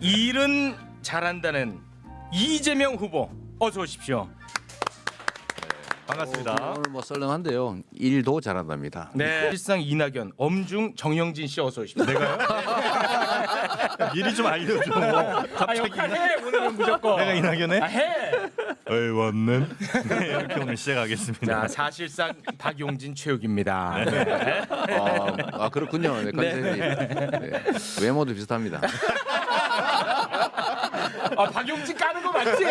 일은 잘한다는 이재명 후보 어서 오십시오. 반갑습니다. 오늘 뭐 썰렁한데요. 일도 잘한답니다. 네. 실상 이낙연, 엄중, 정영진 씨 어서 오십시오. 내가요? 미리 좀 알려줘. 갑자기 역할해 오늘은 무조건. 내가 이낙연에? 해. 의원님. 네, 이렇게 오늘 시작하겠습니다. 자 사실상 박용진 최욱입니다. 그렇군요. 네, 컨셉이 네, 외모도 비슷합니다. 박용진 까는 거 맞지?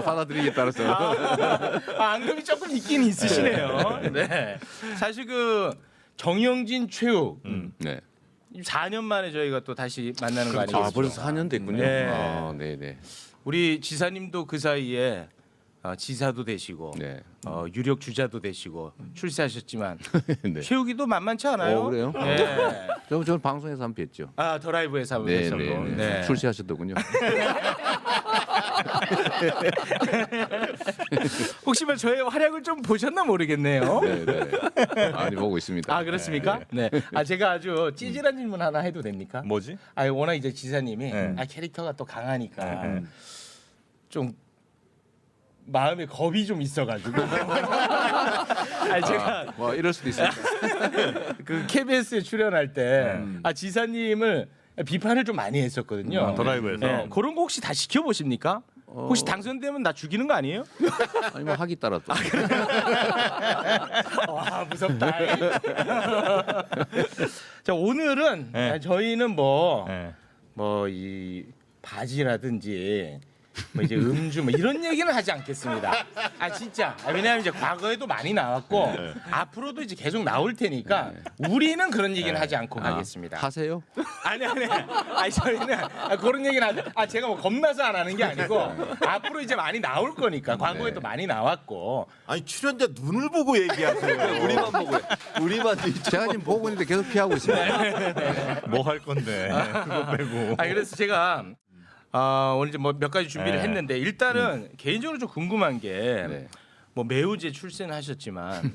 받아들이기에 따라서 앙금이 조금 있긴 있으시네요. 네. 사실 그 정영진 최욱 네. 4년 만에 저희가 또 다시 만나는 거 아니겠습니까? 벌써 4년 됐군요. 네. 네네. 우리 지사님도 그 사이에 지사도 되시고 네. 유력 주자도 되시고 출세하셨지만 네. 최욱이도 만만치 않아요. 그래요? 네. 저는 방송에서 한번 뵀죠. 더 라이브에서 한번 네, 뵀었고. 네, 네. 출시하셨더군요. 혹시 뭐 저의 활약을 좀 보셨나 모르겠네요. 네, 네. 많이 보고 있습니다. 그렇습니까? 네. 제가 아주 찌질한 질문 하나 해도 됩니까? 뭐지? 워낙 이제 지사님이 네. 캐릭터가 또 강하니까 네. 좀 마음에 겁이 좀 있어가지고. 제가 뭐 이럴 수도 있습니다. 그 KBS에 출연할 때 지사님을 비판을 좀 많이 했었거든요. 더 라이브에서. 네. 그런 거 혹시 다 지켜보십니까? 혹시 당선되면 나 죽이는 거 아니에요? 아니 뭐 하기 따라 또. 와 무섭다. 자 오늘은 네. 저희는 뭐 네. 이 바지라든지 뭐 이제 음주 뭐 이런 얘기는 하지 않겠습니다. 진짜. 왜냐하면 이제 과거에도 많이 나왔고 앞으로도 이제 계속 나올 테니까 우리는 그런 얘기는 하지 않고 가겠습니다. 하세요? 아니. 저희는 그런 얘기는 하지. 제가 뭐 겁나서 안 하는 게 아니고 앞으로 이제 많이 나올 거니까 과거에도 많이 나왔고. 아니 출연자 눈을 보고 얘기하세요. 우리만 보고. 우리만 제가 지금 보고 있는데 계속 피하고 있습니다. 뭐 할 건데 그거 빼고. 그래서 제가 오늘 이제 뭐 몇 가지 준비를 네. 했는데 일단은 개인적으로 좀 궁금한 게 네. 뭐 매우제 출세하셨지만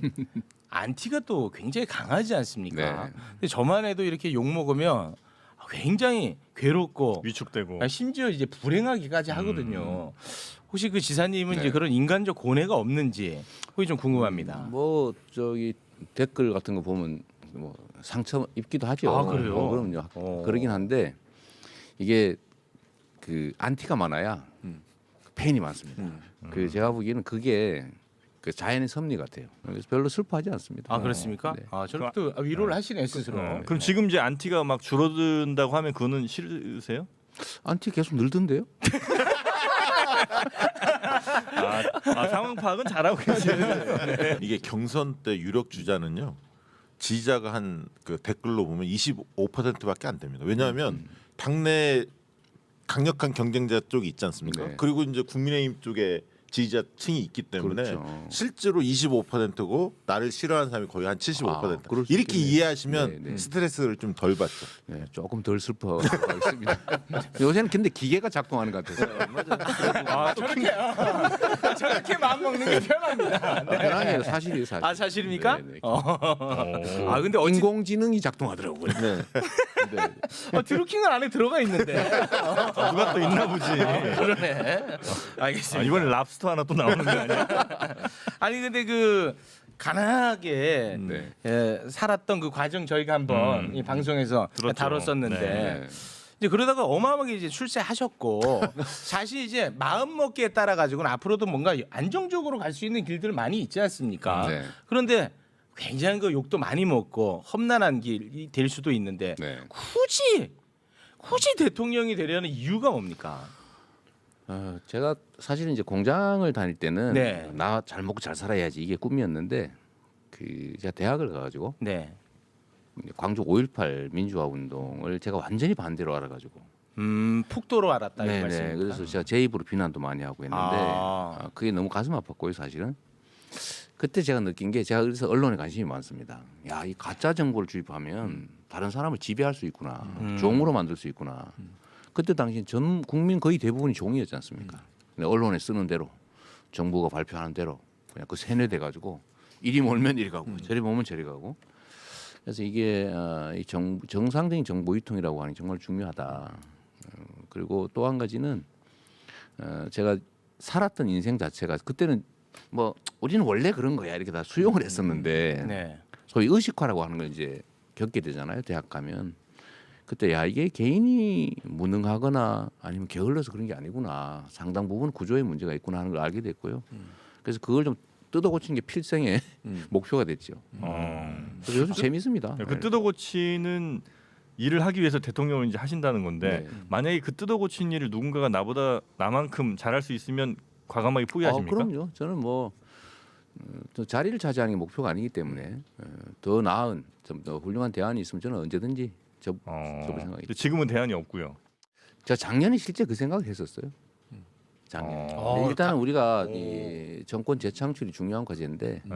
안티가 또 굉장히 강하지 않습니까? 네. 근데 저만 해도 이렇게 욕 먹으면 굉장히 괴롭고 위축되고. 심지어 이제 불행하기까지 하거든요. 혹시 그 지사님은 네. 이제 그런 인간적 고뇌가 없는지 그게 좀 궁금합니다. 뭐 저기 댓글 같은 거 보면 뭐 상처 입기도 하죠. 그래요? 그럼요. 그러긴 한데 이게 그 안티가 많아야 팬이 많습니다. 그 제가 보기에는 그게 그 자연의 섭리 같아요. 그래서 별로 슬퍼하지 않습니다. 그렇습니까? 네. 저렇게 또 위로를 하시네 스스로. 그럼 지금 이제 안티가 막 줄어든다고 하면 그거는 싫으세요? 안티 계속 늘던데요? 상황 파악은 잘하고 계시네. 이게 경선 때 유력 주자는요. 지지자가 한 그 댓글로 보면 25%밖에 안 됩니다. 왜냐하면 당내 강력한 경쟁자 쪽이 있지 않습니까? 네. 그리고 이제 국민의힘 쪽에 지지자층이 있기 때문에 그렇죠. 실제로 25%고 나를 싫어하는 사람이 거의 한 75%. 그럴 수 이렇게 있겠네요. 이해하시면 네, 네. 스트레스를 좀 덜 받죠. 네, 조금 덜 슬퍼하겠습니다. 요새는 근데 기계가 작동하는 것 같아서 저렇게 마음 먹는 게 편합니다. 네. 편하게 사실이에요, 사실. 사실입니까? 네, 네. 근데 인공지능이 작동하더라고요. 네. 드루킹은 안에 들어가 있는데. 누가 또 있나 보지. 그러네. 알겠습니다. 이번에 랍스터 하나 또 나오는 거 아니야? 근데 그 가난하게 네. 살았던 그 과정 저희가 한번 이 방송에서 들었죠. 다뤘었는데 네. 이제 그러다가 어마어마하게 이제 출세하셨고 사실 이제 마음 먹기에 따라 가지고는 앞으로도 뭔가 안정적으로 갈 수 있는 길들 많이 있지 않습니까? 네. 그런데 굉장히 그 욕도 많이 먹고 험난한 길이 될 수도 있는데 네. 굳이 대통령이 되려는 이유가 뭡니까? 제가 사실은 이제 공장을 다닐 때는 네. 나 잘 먹고 잘 살아야지 이게 꿈이었는데 그 제가 대학을 가가지고 네. 광주 5.18 민주화 운동을 제가 완전히 반대로 알아가지고 폭도로 알았다 이 네네 말씀입니까? 그래서 제가 제 입으로 비난도 많이 하고 했는데 그게 너무 가슴 아팠고요 사실은. 그때 제가 느낀 게 제가 그래서 언론에 관심이 많습니다. 야, 이 가짜 정보를 주입하면 다른 사람을 지배할 수 있구나, 종으로 만들 수 있구나. 그때 당시 전 국민 거의 대부분이 종이었지 않습니까? 근데 언론에 쓰는 대로 정부가 발표하는 대로 그냥 그 세뇌돼 가지고 이리 몰면 이리 가고 저리 몰면 저리 가고. 그래서 이게 이 정상적인 정보 유통이라고 하는 게 정말 중요하다. 그리고 또 한 가지는 제가 살았던 인생 자체가 그때는 뭐 우리는 원래 그런 거야 이렇게 다 수용을 했었는데 네. 소위 의식화라고 하는 걸 이제 겪게 되잖아요. 대학 가면 그때 야 이게 개인이 무능하거나 아니면 게을러서 그런 게 아니구나. 상당 부분 구조의 문제가 있구나 하는 걸 알게 됐고요. 그래서 그걸 좀 뜯어 고치는 게 필생의 목표가 됐죠. 그래서 요즘 재밌습니다. 그 뜯어 고치는 일을 하기 위해서 대통령을 이제 하신다는 건데 네. 만약에 그 뜯어 고친 일을 누군가가 나만큼 잘할 수 있으면 과감하게 포기하십니까? 그럼요. 저는 뭐 또 자리를 차지하는 게 목표가 아니기 때문에 더 나은 좀 더 훌륭한 대안이 있으면 저는 언제든지 접을 생각이. 근데 지금은 대안이 없고요. 제가 작년에 실제 그 생각을 했었어요. 작년. 일단은 우리가 이 정권 재창출이 중요한 과제인데 네.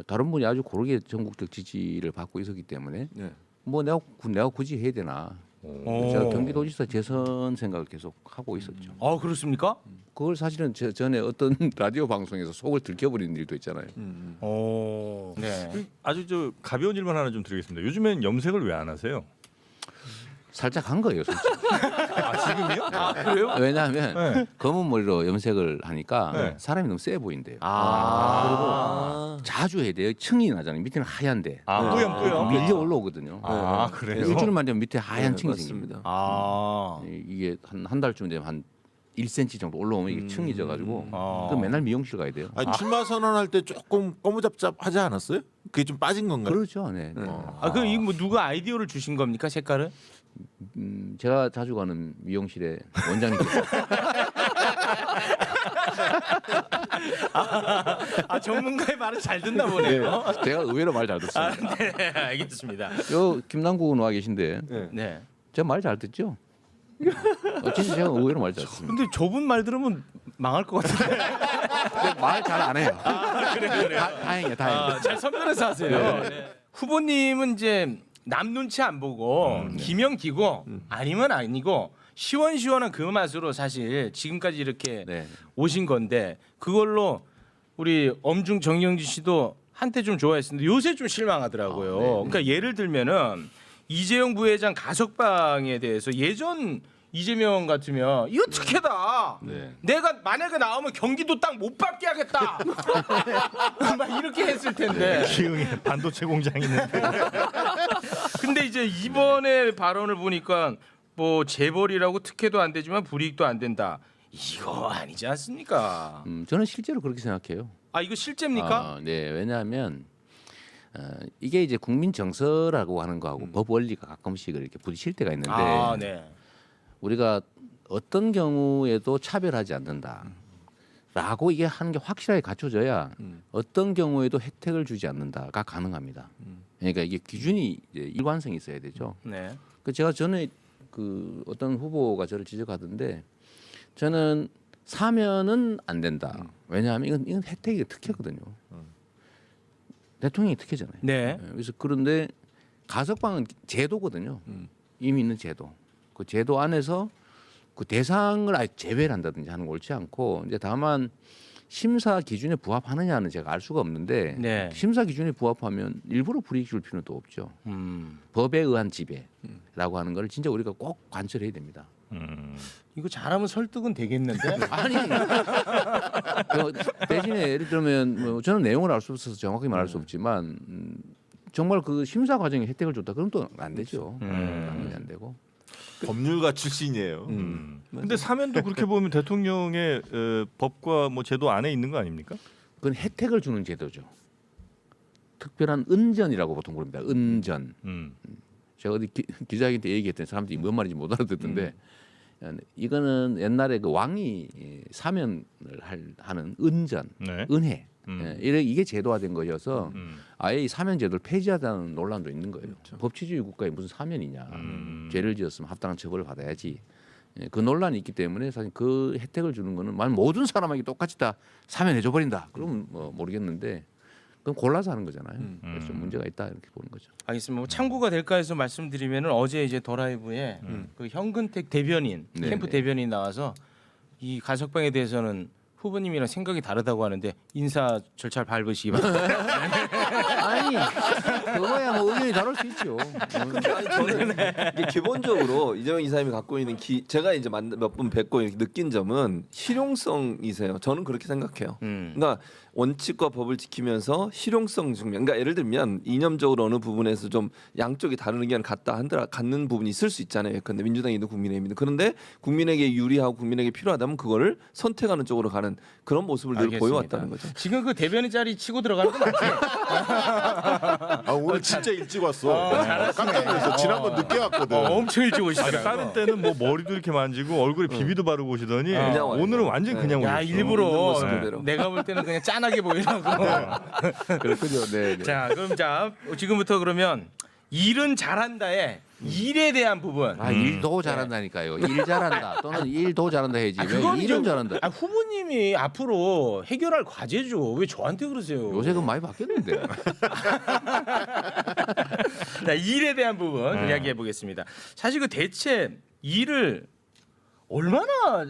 다른 분이 아주 고르게 전국적 지지를 받고 있었기 때문에 네. 뭐 내가 굳이 해야 되나. 제가 경기도지사 재선 생각을 계속 하고 있었죠. 그렇습니까? 그걸 사실은 전에 어떤 라디오 방송에서 속을 들켜버리는 일도 있잖아요. 네. 아주 저 가벼운 질문 하나 좀 드리겠습니다. 요즘엔 염색을 왜 안 하세요? 살짝 한 거예요, 솔직히. 지금이요? 그래요? 왜냐하면 네. 검은 머리로 염색을 하니까 네. 사람이 너무 세 보인대요. 아. 자주 해야 돼요. 층이 나잖아요. 밑에는 하얀데 뿌염. 밀려 올라오거든요. 그래요? 일주일만 되면 밑에 하얀 층이 맞습니다. 생깁니다. 이게 한 달쯤 되면 한 1cm 정도 올라오면 이게 층이 져가지고 그럼 맨날 미용실 가야 돼요. 아니, 출마 선언할 때 조금 꼬무잡잡하지 않았어요? 그게 좀 빠진 건가요? 그렇죠. 네. 그럼 이거 뭐 누가 아이디어를 주신 겁니까 색깔을? 제가 자주 가는 미용실에 원장님께서 전문가의 말을 잘 듣나 보네요. 제가 의외로 말 잘 듣습니다. 네, 알겠습니다. 요 김남국 의원 와 계신데 네. 제가 말 잘 듣죠? 진짜 제가 의외로 말 잘 듣습니다. 근데 저분 말 들으면 망할 것 같은데. 말 잘 안 해요. 그래. 다행이에요, 다행이에요. 잘 선별해서 하세요. 네. 후보님은 이제 남 눈치 안 보고 기면 기고 아니면 아니고 시원시원한 그 맛으로 사실 지금까지 이렇게 네. 오신 건데 그걸로 우리 엄중 정영진 씨도 한때 좀 좋아했었는데 요새 좀 실망하더라고요. 그러니까 예를 들면은 이재용 부회장 가석방에 대해서 예전 이재명 같으면 이거 특혜다. 내가 만약에 나오면 경기도 땅 못 받게 하겠다. 막 이렇게 했을 텐데. 기흥에 반도체 공장이 있는데. 근데 이제 이번에 발언을 보니까 뭐 재벌이라고 특혜도 안 되지만 불이익도 안 된다. 이거 아니지 않습니까? 저는 실제로 그렇게 생각해요. 이거 실제입니까? 네, 왜냐하면 이게 이제 국민 정서라고 하는 거하고 법 원리가 가끔씩 이렇게 부딪힐 때가 있는데 네. 우리가 어떤 경우에도 차별하지 않는다라고 이게 하는 게 확실하게 갖춰져야 어떤 경우에도 혜택을 주지 않는다가 가능합니다. 그러니까 이게 기준이 이제 일관성이 있어야 되죠. 네. 그 제가 전에 그 어떤 후보가 저를 지적하던데 저는 사면은 안 된다. 왜냐하면 이건 혜택이 특혜거든요. 대통령이 특혜잖아요. 네. 그래서 그런데 가석방은 제도거든요. 이미 있는 제도. 그 제도 안에서 그 대상을 아예 제외를 한다든지 하는 거 옳지 않고 이제 다만 심사 기준에 부합하느냐는 제가 알 수가 없는데 네. 심사 기준에 부합하면 일부러 불이익 줄 필요는 또 없죠. 법에 의한 지배라고 하는 걸 진짜 우리가 꼭 관철해야 됩니다. 이거 잘하면 설득은 되겠는데. 아니 대신에 예를 들면 뭐 저는 내용을 알 수 없어서 정확히 말할 수 없지만 정말 그 심사 과정에 혜택을 줬다 그럼 또 안 되죠. 당연히 안 되고. 법률가 출신이에요. 근데 사면도 그렇게 보면 대통령의 법과 뭐 제도 안에 있는 거 아닙니까? 그건 혜택을 주는 제도죠. 특별한 은전이라고 보통 부릅니다. 은전. 제가 어디 기자회견 때 얘기했더니 사람들이 뭔 말인지 못 알아듣던데 이거는 옛날에 그 왕이 사면을 하는 은전, 네. 은혜. 이게 제도화된 것이어서 아예 이 사면 제도를 폐지하자는 논란도 있는 거예요. 법치주의 국가에 무슨 사면이냐. 죄를 지었으면 합당한 처벌을 받아야지. 그 논란이 있기 때문에 사실 그 혜택을 주는 거는 만약 모든 사람에게 똑같이 다 사면해줘 버린다. 그러면 뭐 모르겠는데 그건 골라서 하는 거잖아요. 그래서 좀 문제가 있다 이렇게 보는 거죠. 알겠습니다. 뭐 참고가 될까 해서 말씀드리면은 어제 이제 더 라이브에 그 현근택 대변인 네, 캠프 네. 대변인 나와서 이 가석방에 대해서는 후보님이랑 생각이 다르다고 하는데 인사 절차를 밟으시기 바랍니다. 아니 그거야 뭐 의견이 다를 수 있죠. 아니, 저는 이게 기본적으로 이재명 이사님이 갖고 있는 제가 이제 몇 번 뵙고 이렇게 느낀 점은 실용성이세요. 저는 그렇게 생각해요. 그러니까 원칙과 법을 지키면서 실용성 측면. 그러니까 예를 들면 이념적으로 어느 부분에서 좀 양쪽이 다른 의견을 갖는 부분이 있을 수 있잖아요. 근데 민주당이든 국민의힘이든 그런데 국민에게 유리하고 국민에게 필요하다면 그거를 선택하는 쪽으로 가는 그런 모습을 늘 알겠습니다. 보여왔다는 거죠. 지금 그 대변인 자리 치고 들어가는 거 맞지? 아, 오늘 진짜 일찍 왔어. 깜짝 놀랐어. 지난번 늦게 왔거든. 엄청 일찍 아니, 오시더라고. 다른 때는 뭐 머리도 이렇게 만지고 얼굴에 비비도 바르고 오시더니 그냥 와요. 오늘은 완전 히 그냥 야 오셨어. 있는 일부러 모습 그대로. 내가 볼 때는 그냥 짠하게 보이려고. 그렇군요. 네. 네. 자 그럼 자 지금부터 그러면 일은 잘한다의 일에 대한 부분. 아 일도 잘한다니까요. 일 잘한다 또는 일도 잘한다 해야지. 왜 그건 일은 좀- 잘한다. 아, 후보님이 앞으로 해결할 과제죠. 왜 저한테 그러세요? 요새 그 많이 바뀌었는데. 자, 일에 대한 부분 이야기해 보겠습니다. 사실 그 대체 일을 얼마나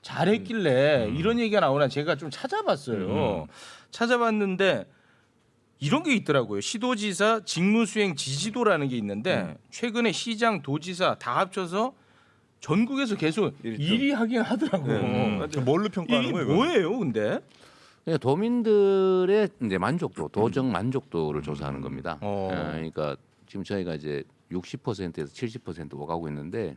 잘했길래 이런 얘기가 나오나 제가 좀 찾아봤어요. 찾아봤는데 이런 게 있더라고요. 시도지사 직무수행 지지도라는 게 있는데 최근에 시장, 도지사 다 합쳐서 전국에서 계속 일등. 1위 하긴 하더라고. 뭘로 평가하는 이게 거예요? 이거? 뭐예요, 근데? 그러니까 도민들의 이제 만족도, 도정 만족도를 조사하는 겁니다. 어. 그러니까 지금 저희가 이제 60%에서 70% 오가고 있는데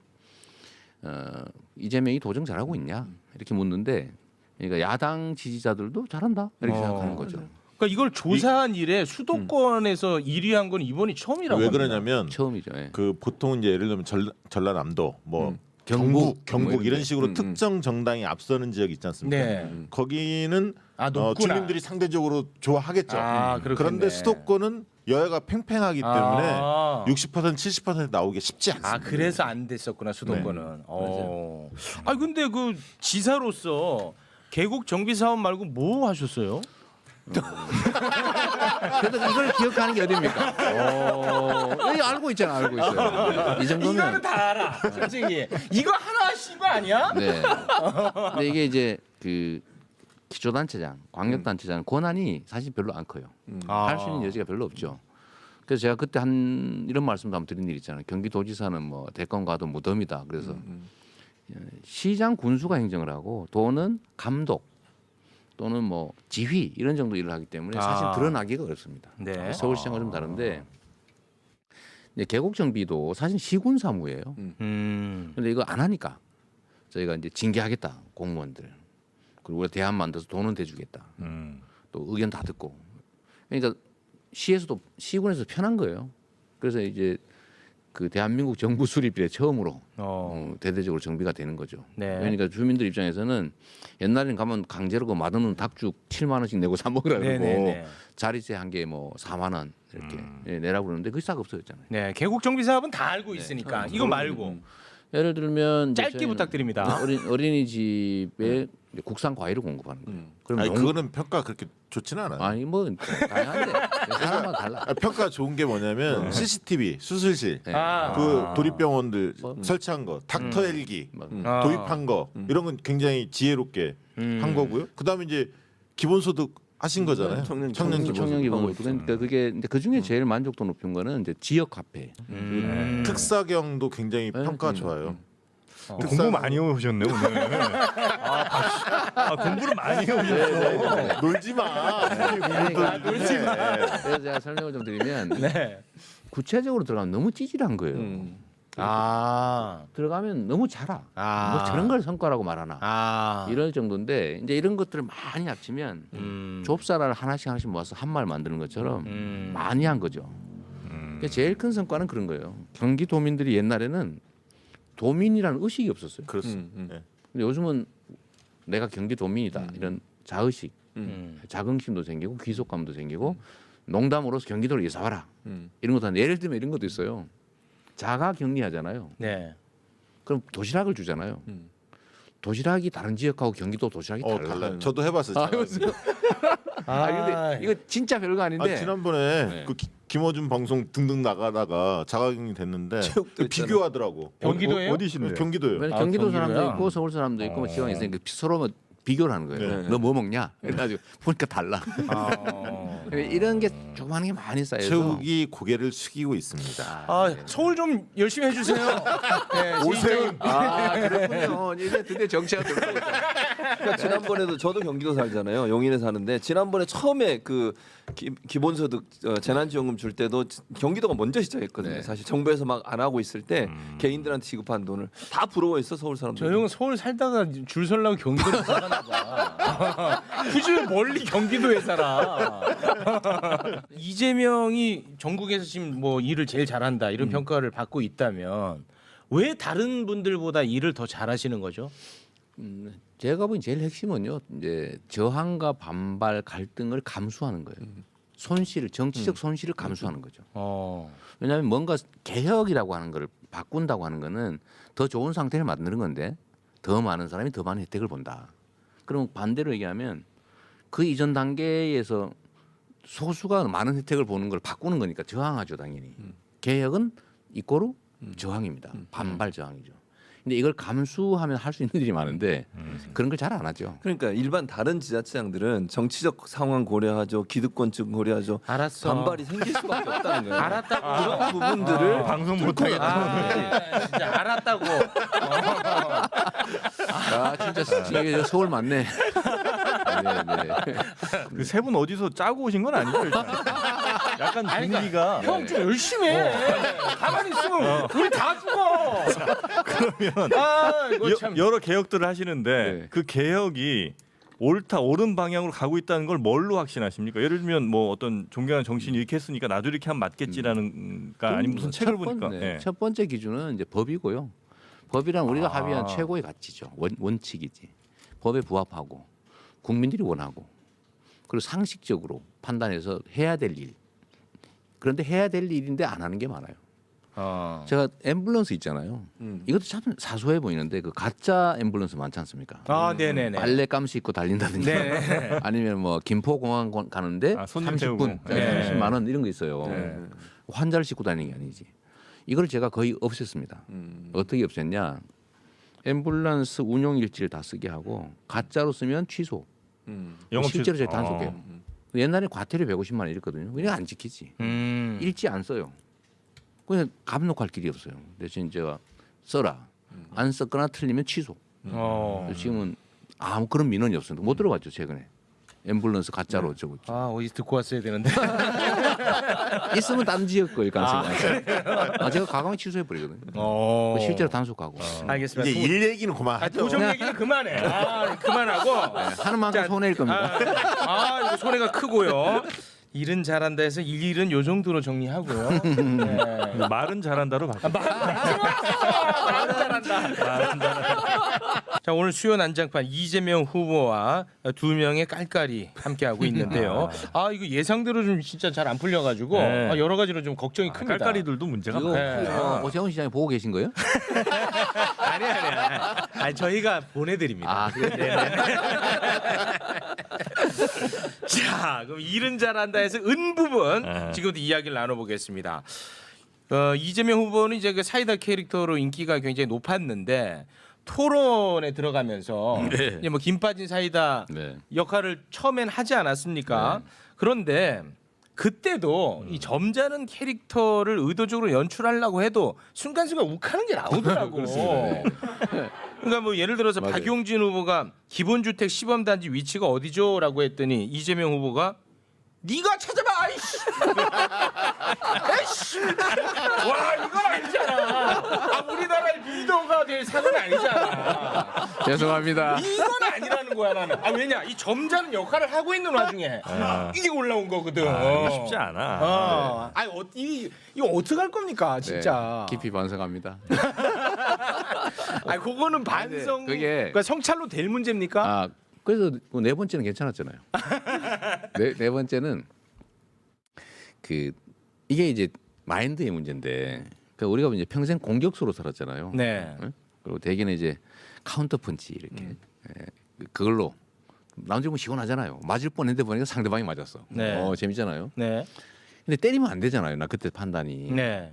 이재명이 도정 잘하고 있냐 이렇게 묻는데, 그러니까 야당 지지자들도 잘한다 이렇게 생각하는 거죠. 그러니까 이걸 조사한 일에 수도권에서 1위 한 건 이번이 처음이라고. 왜 합니다. 그러냐면 처음이죠. 예. 그 보통 이제 예를 들면 전라남도 뭐 경북, 경북 뭐 이런 식으로 음, 특정 정당이 앞서는 지역 있지 않습니까? 네. 거기는 아, 높구나. 주민들이 상대적으로 좋아하겠죠. 아, 그렇겠네. 그런데 수도권은 여야가 팽팽하기 때문에 아. 60% 70% 나오기 쉽지 않습니다. 아 그래서 안 됐었구나 수도권은. 아 근데 그 지사로서 계곡 정비 사업 말고 뭐 하셨어요? 그래도 이걸 기억하는 게 어딥니까? 여기 알고 있잖아, 알고 있어요. 이 이거는 정도면. 다 알아. 솔직히 이거 하나 하신 거 아니야? 네. 근데 이게 이제 그 기초단체장, 광역단체장 권한이 사실 별로 안 커요. 할 수 있는 여지가 별로 없죠. 그래서 제가 그때 한 이런 말씀도 한번 드린 일 있잖아요. 경기도지사는 뭐 대권 가도 무덤이다. 그래서 시장 군수가 행정을 하고 도는 감독 또는 뭐 지휘 이런 정도 일을 하기 때문에 사실 아. 드러나기가 어렵습니다. 네. 서울시장과 좀 다른데 이제 계곡 정비도 사실 시군 사무예요. 근데 이거 안 하니까 저희가 이제 징계하겠다 공무원들. 그리고 우리가 대안 만들어서 돈은 대주겠다. 또 의견 다 듣고. 그러니까 시에서도 시군에서 편한 거예요. 그래서 이제 그 대한민국 정부 수립 이래 처음으로 대대적으로 정비가 되는 거죠. 네. 그러니까 주민들 입장에서는 옛날에는 가면 강제로 그 맛없는 닭죽 7만 원씩 내고 사 먹으라 그러고 네네네. 자리세 한 개 뭐 4만 원 이렇게 내라고 그러는데 그게 싹 없어졌잖아요. 네, 계곡 정비 사업은 다 알고 있으니까 이거 말고 예를 들면 이제 짧게 저희는 부탁드립니다. 어린이집에 이제 국산 과일을 공급하는 거예요. 그럼 아니 농- 그거는 평가 그렇게 좋지는 않아요. 아니 뭐 다양한데 사람마다 달라. 평가 좋은 게 뭐냐면 CCTV 수술실 네. 아. 그 도립병원들 뭐. 설치한 거 닥터 헬기 아. 도입한 거 이런 건 굉장히 지혜롭게 한 거고요. 그다음에 이제 기본소득 하신 거잖아요. 청년 청년 기본소득. 기본소득. 그러니까 그게 근데 그 중에 제일 만족도 높은 거는 이제 지역 화폐. 특사경도 굉장히 네, 평가 그러니까. 좋아요. 공부 많이 오셨네 오늘. 공부를 많이 오셨어. 놀지 마. 놀지 마. 그래서 제가 설명을 좀 드리면 네. 구체적으로 들어가면 너무 찌질한 거예요. 아. 들어가면 너무 잘아. 아. 뭐 저런 걸 성과라고 말하나. 아. 이런 정도인데 이제 이런 것들을 많이 합치면 좁쌀알 하나씩 모아서 한 말 만드는 것처럼 많이 한 거죠. 그러니까 제일 큰 성과는 그런 거예요. 경기도민들이 옛날에는 도민이라는 의식이 없었어요. 그렇습니다. 네. 근데 요즘은 내가 경기도민이다 이런 자의식, 음. 자긍심도 생기고 귀속감도 생기고 농담으로서 경기도를 이사 와라 이런 것도 하는데 예를 들면 이런 것도 있어요. 자가 격리하잖아요. 네. 그럼 도시락을 주잖아요. 도시락이 다른 지역하고 경기도 도시락이 달라요. 달라요. 저도 해봤어요. 아, 해봤어요? 근데 이거 진짜 별거 아닌데. 지난번에 네. 그 김어준 방송 등등 나가다가 자가격리 됐는데 체육도 있잖아요. 비교하더라고. 경기도예요? 어디신데? 경기도요. 왜냐면 아, 경기도 경기도야? 사람도 있고 서울 사람도 있고 뭐 지방에 있으니까 서로 뭐 비교를 하는 거예요. 너 뭐 먹냐? 그래가지고 보니까 달라. 이런 게 조그마한 게 많이 쌓여서 최욱이 고개를 숙이고 있습니다. 아, 서울 좀 열심히 해주세요. 네, 오세훈. 아 그렇군요. 이제 드디어 정치가 들어오고 있다. 그러니까 지난번에도 저도 경기도 살잖아요. 용인에 사는데 지난번에 처음에 그 기본소득 재난지원금 줄 때도 경기도가 먼저 시작했거든요. 네. 사실 정부에서 막 안 하고 있을 때 개인들한테 지급한 돈을 다 부러워했어 서울 사람들. 저 형은 서울 살다가 줄 설라고 경기도에 살았나 봐. 굳이 왜 멀리 경기도에 살아. 이재명이 전국에서 지금 뭐 일을 제일 잘한다 이런 평가를 받고 있다면 왜 다른 분들보다 일을 더 잘하시는 거죠? 제가 본 제일 핵심은요. 이제 저항과 반발 갈등을 감수하는 거예요. 손실을 정치적 손실을 감수하는 거죠. 왜냐하면 뭔가 개혁이라고 하는 걸 바꾼다고 하는 거는 더 좋은 상태를 만드는 건데 더 많은 사람이 더 많은 혜택을 본다. 그럼 반대로 얘기하면 그 이전 단계에서 소수가 많은 혜택을 보는 걸 바꾸는 거니까 저항하죠 당연히. 개혁은 이꼬르 저항입니다. 반발 저항이죠. 근데 이걸 감수하면 할 수 있는 일이 많은데 그런 걸 잘 안 하죠. 그러니까 일반 다른 지자체장들은 정치적 상황 고려하죠, 기득권층 고려하죠. 알았어. 반발이 생길 수밖에 없다는 거예요. 알았다고. 그런 부분들을 방송 못 하겠다. 진짜 알았다고. 아 진짜 이게 서울 맞네. 네. 그 세 분 어디서 짜고 오신 건 아니죠? 일단. 약간 분위기가 형 좀 열심히 해. 가만히 있으면 우리 다 죽어. 그러면 이거 참. 여러 개혁들을 하시는데 네. 그 개혁이 옳은 방향으로 가고 있다는 걸 뭘로 확신하십니까? 예를 들면 뭐 어떤 존경하는 정신이 이렇게 했으니까 나도 이렇게 하면 맞겠지라는가 아니면 무슨 책을 보니까 예. 첫 번째 기준은 이제 법이고요. 법이란 우리가 합의한 최고의 가치죠. 원칙이지. 법에 부합하고 국민들이 원하고 그리고 상식적으로 판단해서 해야 될 일. 그런데 해야 될 일인데 안 하는 게 많아요. 제가 앰뷸런스 있잖아요. 이것도 참 사소해 보이는데 그 가짜 앰뷸런스 많지 않습니까? 네네네. 빨래 감시 입고 달린다든지 네. 아니면 뭐 김포공항 가는데 손님 30분, 태우고. 네. 30만 원 이런 거 있어요. 환자를 싣고 다니는 게 아니지. 이걸 제가 거의 없앴습니다. 어떻게 없앴냐? 앰뷸런스 운용 일지를 다 쓰게 하고 가짜로 쓰면 취소. 영업 실제로 취- 제가 단속해요. 옛날에 과태료 150만 원 이랬거든요. 그냥 안 지키지. 일지 안 써요. 그냥 감독할 길이 없어요. 대신 제가 써라. 안 썼거나 틀리면 취소. 그래서 지금은 아무 그런 민원이 없습니다. 못 들어갔죠 최근에. 앰뷸런스 가짜로 저거 어디서 듣고 왔어야 되는데. 있으면 다른 지역 거일 가능성이 많아요. 제가 가감에 취소해 버리거든요. 실제로 단속하고 알겠습니다. 이제 일 얘기는 그만하죠. 도정 얘기는 그만해. 그만하고. 하는 만큼 손해일 겁니다. 이거 손해가 크고요. 일은 잘한다 해서 일은 요 정도로 정리하고요. 네. 말은 잘한다로 바뀌. 말은 잘한다. 자, 오늘 수요 난장판 이재명 후보와 두 명의 깔깔이 함께하고 있는데요. 이거 예상대로 좀 진짜 잘 안 풀려가지고 네. 여러 가지로 좀 걱정이 큽니다. 깔깔이들도 문제가 이거 많아요. 네. 오세훈 시장이 보고 계신 거예요? 아니 저희가 보내드립니다. 그래요? 자, 그럼 일은 잘한다 해서 은 부분 네. 지금부터 이야기를 나눠보겠습니다. 이재명 후보는 이제 그 사이다 캐릭터로 인기가 굉장히 높았는데 토론에 들어가면서 이제 뭐 김 빠진 사이다 네. 역할을 처음엔 하지 않았습니까? 그런데 그때도 이 점잖은 캐릭터를 의도적으로 연출하려고 해도 순간순간 욱하는 게 나오더라고. 그러니까 뭐 예를 들어서 맞아요. 박용진 후보가 기본주택 시범단지 위치가 어디죠?라고 했더니 이재명 후보가 네가 찾아봐. 아이씨. 에이씨. 와 이건 아니잖아. 우리나라의 리더가 될 상은 아니잖아. 죄송합니다. 이건 아니라는 거야 나는. 왜냐 이 점잖은 역할을 하고 있는 와중에 이게 올라온 거거든. 이거 쉽지 않아. 이거 어떻게 할 겁니까 진짜. 네, 깊이 반성합니다. 그거는 반성. 그게- 그러니까 성찰로 될 문제입니까? 그래서 네 번째는 괜찮았잖아요. 네 번째는 그 이게 이제 마인드의 문제인데 그러니까 우리가 이제 평생 공격수로 살았잖아요. 네. 응? 그리고 대개는 이제 카운터 펀치 이렇게 그걸로 남자분 시원하잖아요. 맞을 뻔했는데 보니까 상대방이 맞았어. 네. 재밌잖아요. 네. 근데 때리면 안 되잖아요. 나 그때 판단이. 네.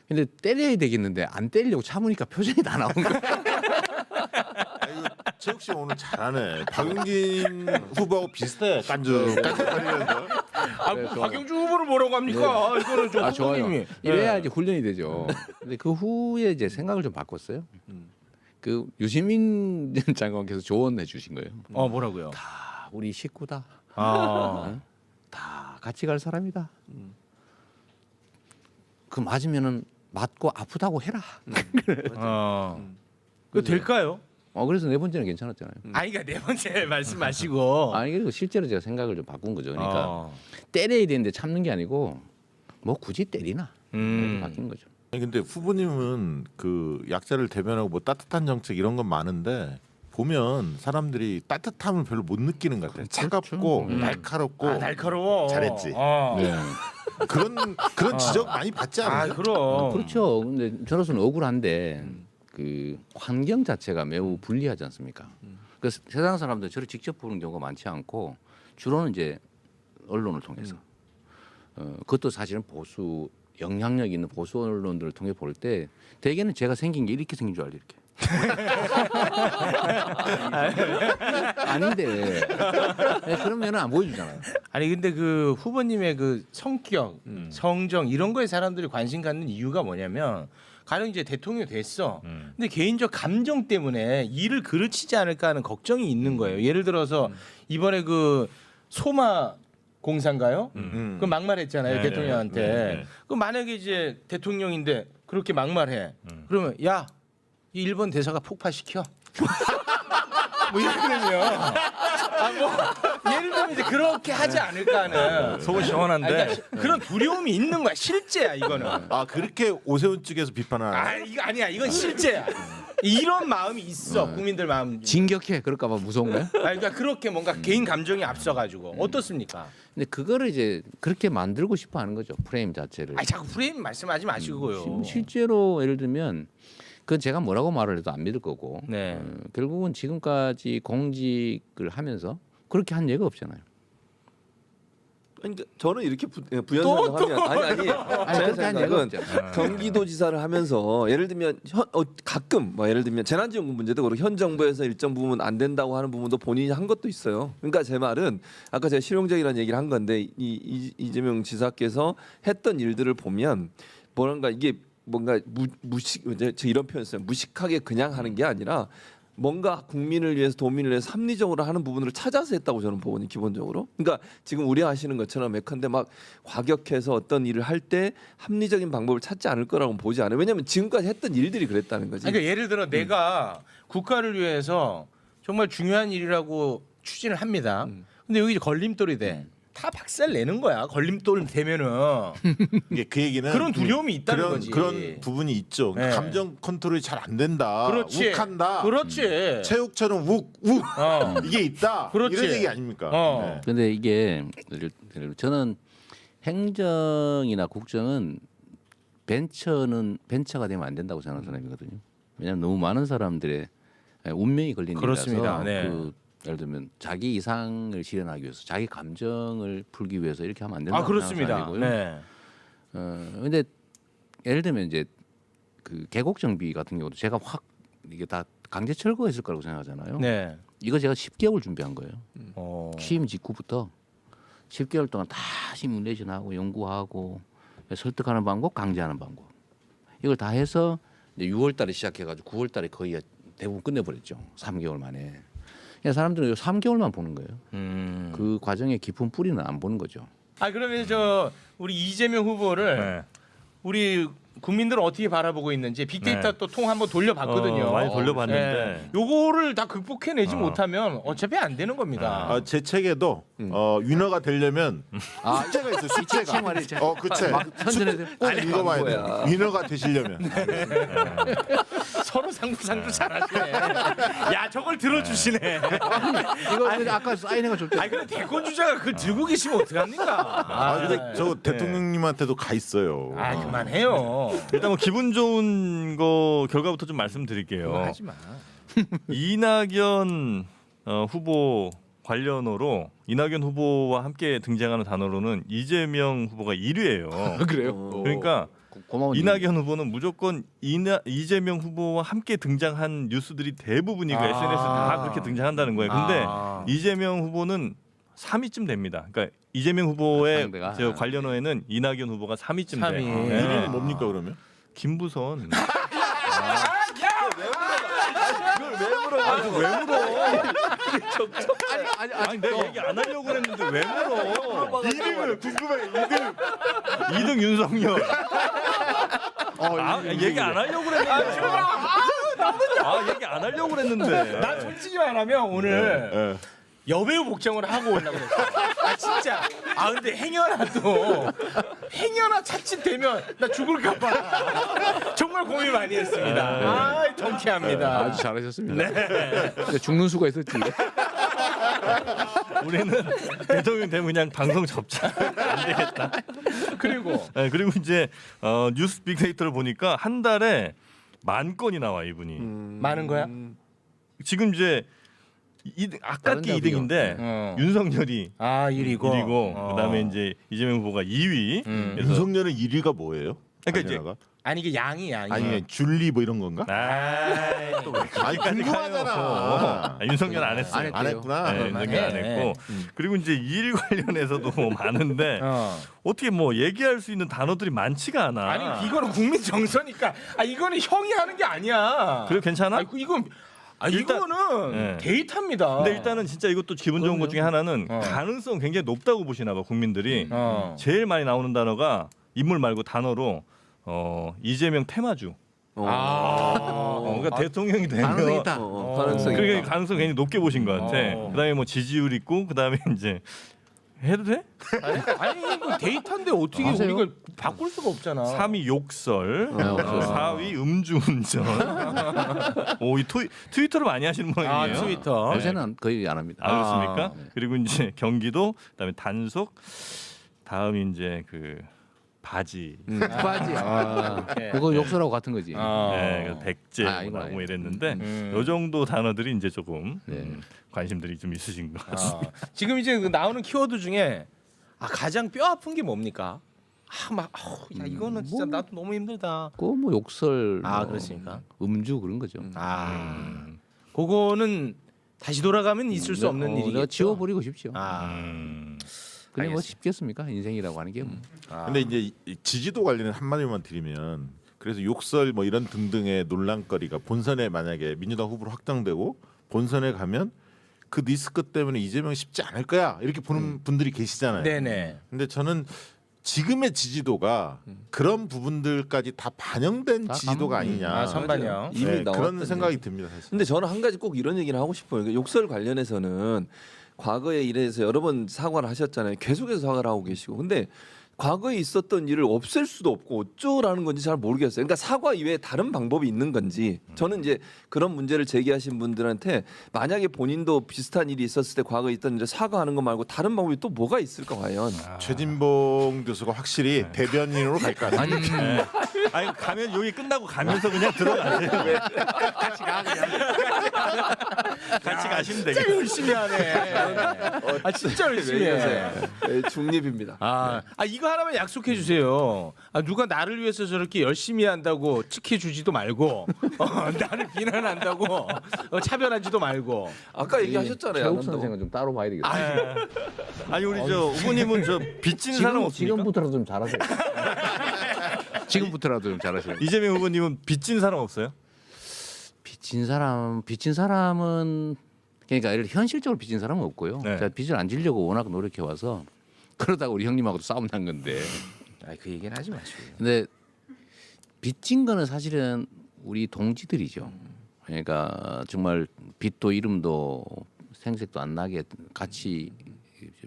근데 때려야 되겠는데 안 때리려고 참으니까 표정이 다 나온 거야. 최욱 씨 오늘 잘하네. 박용진 후보하고 비슷해. 깐죽깐죽거리면서. 아, 박영주 후보를 뭐라고 합니까? 이거는 좀 좋아요. 후보님이. 이래야 이제 훈련이 되죠. 근데 그 후에 이제 생각을 좀 바꿨어요. 그 유시민 전 장관께서 조언해 주신 거예요. 뭐라고요? 다 우리 식구다. 아, 다 같이 갈 사람이다. 그 맞으면은 맞고 아프다고 해라. 그 될까요? 그래서 네 번째는 괜찮았잖아요. 아니, 그러니까 네 번째 말씀하시고. 아니 그리고 실제로 제가 생각을 좀 바꾼 거죠. 그러니까 때려야 되는데 참는 게 아니고 뭐 굳이 때리나 이렇게 바뀐 거죠. 아니, 근데 후보님은 그 약자를 대변하고 뭐 따뜻한 정책 이런 건 많은데 보면 사람들이 따뜻함을 별로 못 느끼는 것 같아요. 차갑고 날카롭고 날카로워. 잘했지. 네. 그런 지적 많이 받지 않아요? 그럼. 그렇죠. 근데 저로서는 억울한데 그 환경 자체가 매우 불리하지 않습니까? 그 세상 사람들 저를 직접 보는 경우가 많지 않고 주로는 이제 언론을 통해서 그것도 사실은 보수 영향력 있는 보수 언론들을 통해 볼 때 대개는 제가 생긴 게 이렇게 생긴 줄 알죠 이렇게. 아닌데 그러면은 안 보여주잖아요. 아니 근데 그 후보님의 그 성격, 성정 이런 거에 사람들이 관심 갖는 이유가 뭐냐면 가령 이제 대통령이 됐어. 근데 개인적 감정 때문에 일을 그르치지 않을까 하는 걱정이 있는 거예요. 예를 들어서 이번에 그 소마 공사인가요? 그 막말했잖아요 대통령한테. 그 만약에 이제 대통령인데 그렇게 막말해. 그러면 야, 이 일본 대사가 폭파시켜. 뭐 예를 들면 예를 들면 이제 그렇게 하지 않을까 하는 속은 시원한데 그러니까 그런 두려움이 있는 거야. 실제야 이거는. 아 그렇게 오세훈 측에서 비판하는. 아 이거 아니야. 이건 실제야. 이런 마음이 있어 국민들 마음. 진격해 그럴까봐 무서운 거야? 그러니까 그렇게 뭔가 개인 감정이 앞서가지고 어떻습니까? 근데 그거를 이제 그렇게 만들고 싶어 하는 거죠 프레임 자체를. 아 자꾸 프레임 말씀하지 마시고요. 실제로 예를 들면 그건 제가 뭐라고 말을 해도 안 믿을 거고 네. 결국은 지금까지 공직을 하면서 그렇게 한 예가 없잖아요. 그러니까 저는 이렇게 부연설을 하면 아니 제 그렇게 한 예가 생각은 없잖아요. 경기도지사를 하면서 예를 들면 가끔 뭐 예를 들면 재난지원금 문제도 그렇고 현 정부에서 일정 부분 안 된다고 하는 부분도 본인이 한 것도 있어요. 그러니까 제 말은 아까 제가 실용적이라는 얘기를 한 건데 이재명 지사께서 했던 일들을 보면 뭐랄까 이게 뭔가 무식 제 이런 표현을 무식하게 그냥 하는 게 아니라 뭔가 국민을 위해서 도민을 위해서 합리적으로 하는 부분을 찾아서 했다고 저는 보거든요. 기본적으로. 그러니까 지금 우려하시는 것처럼 예컨대 막 과격해서 어떤 일을 할 때 합리적인 방법을 찾지 않을 거라고 보지 않아요. 왜냐하면 지금까지 했던 일들이 그랬다는 거지. 그러니까 예를 들어 내가 국가를 위해서 정말 중요한 일이라고 추진을 합니다. 근데 여기 이제 걸림돌이 돼. 다 박살 내는 거야. 걸림돌 되면은 이게 그 얘기는 그런 두려움이 있다는 거지. 그런 부분이 있죠. 네. 감정 컨트롤이 잘 안 된다. 그렇지. 욱한다. 그렇지. 체육처럼 욱 이게 있다. 그렇지. 이런 얘기 아닙니까? 네. 근데 이게 저는 행정이나 국정은 벤처가 되면 안 된다고 생각하는 사람이거든요. 왜냐하면 너무 많은 사람들의 운명이 걸린 그렇습니다. 일이라서 네. 예를 들면 자기 이상을 실현하기 위해서 자기 감정을 풀기 위해서 이렇게 하면 안 된다고 그렇습니다. 생각하고요. 네. 근데 예를 들면 이제 그 계곡 정비 같은 경우도 제가 확 이게 다 강제 철거했을 거라고 생각하잖아요. 네. 이거 제가 10개월 준비한 거예요. 취임 직후부터 10개월 동안 다 시뮬레이션하고 연구하고 설득하는 방법, 강제하는 방법 이걸 다 해서 이제 6월달에 시작해가지고 9월달에 거의 대부분 끝내버렸죠. 3개월 만에. 그냥 사람들은 3개월만 보는 거예요. 그 과정의 깊은 뿌리는 안 보는 거죠. 아 그러면 저 우리 이재명 후보를 네. 우리 국민들은 어떻게 바라보고 있는지 빅데이터 네. 또 통 한번 돌려봤거든요. 많이 돌려봤는데 네. 요거를 다 극복해내지 못하면 어차피 안 되는 겁니다. 제 책에도 위너가 되려면 숙제가 있어요. 숙제가. 말이죠. 그치. 선전해서 꼭 읽어봐야 뭐야. 돼. 위너가 되시려면. 서로 상부상조 잘하시네. 야 저걸 들어주시네. 이거 아까 사인해가 줬죠. 아니 근데 대권 주자가 그걸 들고 계시면 어떡합니까? 근데 저 대통령님한테도 가 있어요. 그만해요. 일단 뭐 기분 좋은 거 결과부터 좀 말씀드릴게요. 하지 마. 이낙연 후보 관련으로 이낙연 후보와 함께 등장하는 단어로는 이재명 후보가 1위예요. 그래요? 그러니까 고마운 이낙연 후보는 무조건 이재명 후보와 함께 등장한 뉴스들이 대부분이 그 아. SNS 다 그렇게 등장한다는 거예요. 근데 아. 이재명 후보는 3위쯤 됩니다. 그러니까 이재명 후보의 상대가? 저 관련어에는 이낙연 후보가 3위쯤 돼. 3위. 네. 1위는 뭡니까 그러면? 김부선. 왜 물어? 아니 내가 얘기 안 하려고 그랬는데 왜 물어? 2등은 궁금해. 2등 윤석열. 얘기 안 하려고 그랬는데. 얘기 안 하려고 그랬는데. 난 솔직히 말하면 오늘 예. 여배우 복장을 하고 오려고 그랬어. 아 진짜. 아 근데 행여나 자칫되면 나 죽을까봐 정말 고민 많이 했습니다. 아 정쾌합니다. 아주 잘하셨습니다. 근데 죽는 수가 있었지. 우리는 대통령 되면 그냥 방송 접자. 안 되겠다. 그리고 네, 그리고 이제 뉴스 빅데이터를 보니까 한 달에 10,000건이 나와 이분이. 많은 거야? 지금 이제 아깝게 다른 데가 2등인데 어. 윤석열이 아 1위고 1위고 그다음에 이제 이재명 후보가 2위. 그래서 윤석열은 1위가 뭐예요? 그러니까 이제 아니라가? 아니 이게 양이 아니 줄리 뭐 이런 건가? 또왜 아니 궁금하잖아. 윤석열 안 했어요. 안 안 했대요. 했구나. 네, 윤석열 안 했고 그리고 이제 일 관련해서도 뭐 많은데 어떻게 뭐 얘기할 수 있는 단어들이 많지가 않아. 아니 이거는 국민 정서니까 아 이거는 형이 하는 게 아니야. 그래 괜찮아? 이건 일단- 이거는 네. 데이터입니다. 근데 일단은 진짜 이것도 기분 좋은 것 중에 하나는 어. 가능성 굉장히 높다고 보시나 봐 국민들이. 제일 제일 많이 나오는 단어가 인물 말고 단어로 이재명 테마주. 그러니까 대통령이 가능성이 되면 있다. 가능성이 그게 있다. 가능성 굉장히 높게 보신 것 같아. 그다음에 뭐 지지율 있고 그다음에 이제 해도 돼? 아니 이거 데이터인데 어떻게 하세요. 우리가 바꿀 수가 없잖아. 3위 욕설, 욕설. 4위 음주운전. 이 트위터를 많이 하시는 모양이에요. 트위터. 요새는 거의 안 합니다. 그렇습니까? 네. 그리고 이제 경기도, 그다음에 단속, 다음이 이제 그 바지. 빠지. 네. 그거 욕설하고 같은 거지. 네, 그래서 백제 아, 이건 뭐 아니에요. 이랬는데 요 정도 단어들이 이제 조금 네. 관심들이 좀 있으신 것 같습니다. 지금 이제 그 나오는 키워드 중에 가장 뼈 아픈 게 뭡니까? 야 이거는 진짜 나도 너무 힘들다. 그거 뭐 욕설, 뭐 그렇습니까? 음주 그런 거죠. 그거는 다시 돌아가면 있을 수 없는 내가 일이겠죠. 지워버리고 싶죠. 음. 그냥 뭐 알겠습니다. 쉽겠습니까? 인생이라고 하는 게. 뭐. 근데 이제 이 지지도 관련해 한마디만 드리면 그래서 욕설 뭐 이런 등등의 논란거리가 본선에 만약에 민주당 후보로 확정되고 본선에 가면 그 리스크 때문에 이재명 쉽지 않을 거야 이렇게 보는 분들이 계시잖아요. 네네. 근데 저는 지금의 지지도가 그런 부분들까지 다 반영된 다 지지도가 아니냐. 선반영. 이미 네, 나왔던 그런 생각이 듭니다. 사실. 근데 저는 한 가지 꼭 이런 얘기를 하고 싶어요. 그러니까 욕설 관련해서는 과거에 이래서 여러 번 사과를 하셨잖아요. 계속해서 사과를 하고 계시고. 근데 과거에 있었던 일을 없앨 수도 없고 어쩌라는 건지 잘 모르겠어요. 그러니까 사과 이외에 다른 방법이 있는 건지 저는 이제 그런 문제를 제기하신 분들한테 만약에 본인도 비슷한 일이 있었을 때 과거에 있던 일을 사과하는 것 말고 다른 방법이 또 뭐가 있을까 과연. 최진봉 교수가 확실히 대변인으로 갈 것 같습니다. 네. 아니 가면 여기 끝나고 가면서 그냥 들어가세요. 같이 가시면 진짜 되겠어요. 열심히 하네. 진짜 열심히 해. 네, 중립입니다. 이거 하나만 약속해 주세요. 누가 나를 위해서 저렇게 열심히 한다고 지켜주지도 말고 나를 비난한다고 차별하지도 말고. 아까 얘기하셨잖아요. 안 최욱 한다고. 선생은 좀 따로 봐야 되겠다. 아니 우리 저 후보님은 저 빚진 사람 없습니까? 지금부터라도 좀 잘하세요. 지금부터라도 좀 잘하세요. 이재명 후보님은 빚진 사람 없어요? 빚진 사람은 그러니까 현실적으로 빚진 사람은 없고요. 네. 제가 빚을 안 지려고 워낙 노력해 와서 그러다가 우리 형님하고도 싸움 난 건데. 그 얘기는 하지 마시고. 근데 빚진 거는 사실은 우리 동지들이죠. 그러니까 정말 빚도 이름도 생색도 안 나게 같이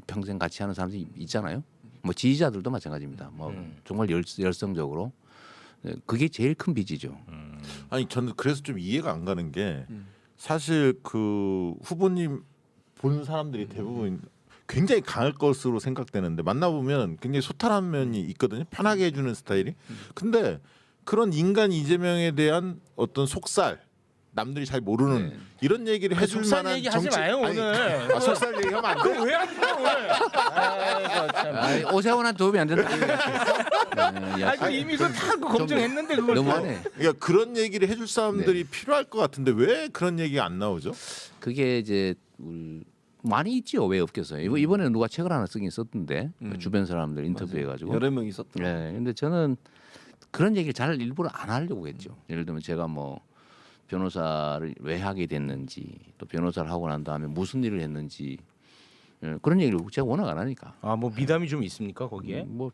평생 같이 하는 사람들이 있잖아요. 뭐 지지자들도 마찬가지입니다. 뭐 정말 열성적으로 그게 제일 큰 빚이죠. 아니 저는 그래서 좀 이해가 안 가는 게 사실 그 후보님 보는 사람들이 대부분 굉장히 강할 것으로 생각되는데 만나보면 굉장히 소탈한 면이 있거든요. 편하게 해주는 스타일이. 근데 그런 인간 이재명에 대한 어떤 속살 남들이 잘 모르는 이런 얘기를 해줄 속살 만한 얘기 하지 마요 아니, 오늘. 속살 얘기하면 안 돼. 왜 안 돼 오늘? 아이고 참. 아니, 오세훈한테 도움이 안 된다. 아니 그 이미 그다 검증했는데 그걸 또. 너무하네. 그러니까 그런 얘기를 해줄 사람들이 필요할 것 같은데 왜 그런 얘기가 안 나오죠? 그게 이제 많이 있지요. 왜 없겠어요. 이번에 누가 책을 하나 쓰긴 썼던데 주변 사람들 인터뷰해가지고. 여러 명 있었던. 네, 근데 저는 그런 얘기를 잘 일부러 안 하려고 했죠. 예를 들면 제가 뭐 변호사를 왜 하게 됐는지, 또 변호사를 하고 난 다음에 무슨 일을 했는지 그런 얘기를 제가 워낙 안 하니까. 아뭐 미담이 좀 있습니까 거기에? 뭐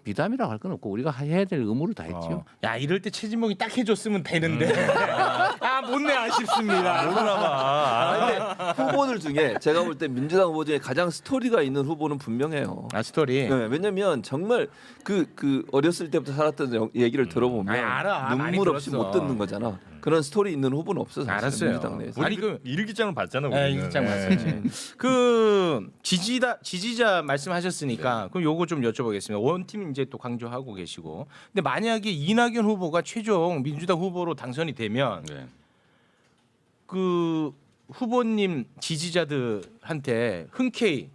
비담이라고 할 건 없고 우리가 해야 될 의무를 다 했죠. 야 이럴 때 최진목이 딱 해줬으면 되는데 아 못내 아쉽습니다. 모르나 봐. 근데 후보들 중에 제가 볼 때 민주당 후보 중에 가장 스토리가 있는 후보는 분명해요. 아 스토리. 네, 왜냐면 정말 그 어렸을 때부터 살았던 얘기를 들어보면 아니, 알아. 많이 눈물 없이 들었어. 못 듣는 거잖아. 그런 스토리 있는 후보는 없어 사실 알았어요. 민주당 내에서. 아니 그 일기장을 봤잖아. 네, 우리는. 일기장 네. 말씀이지. 그 지지자 말씀하셨으니까 그럼 요거 좀 여쭤보겠습니다. 원팀 이제 또 강조하고 계시고, 근데 만약에 이낙연 후보가 최종 민주당 후보로 당선이 되면 네. 그 후보님 지지자들한테 흔쾌히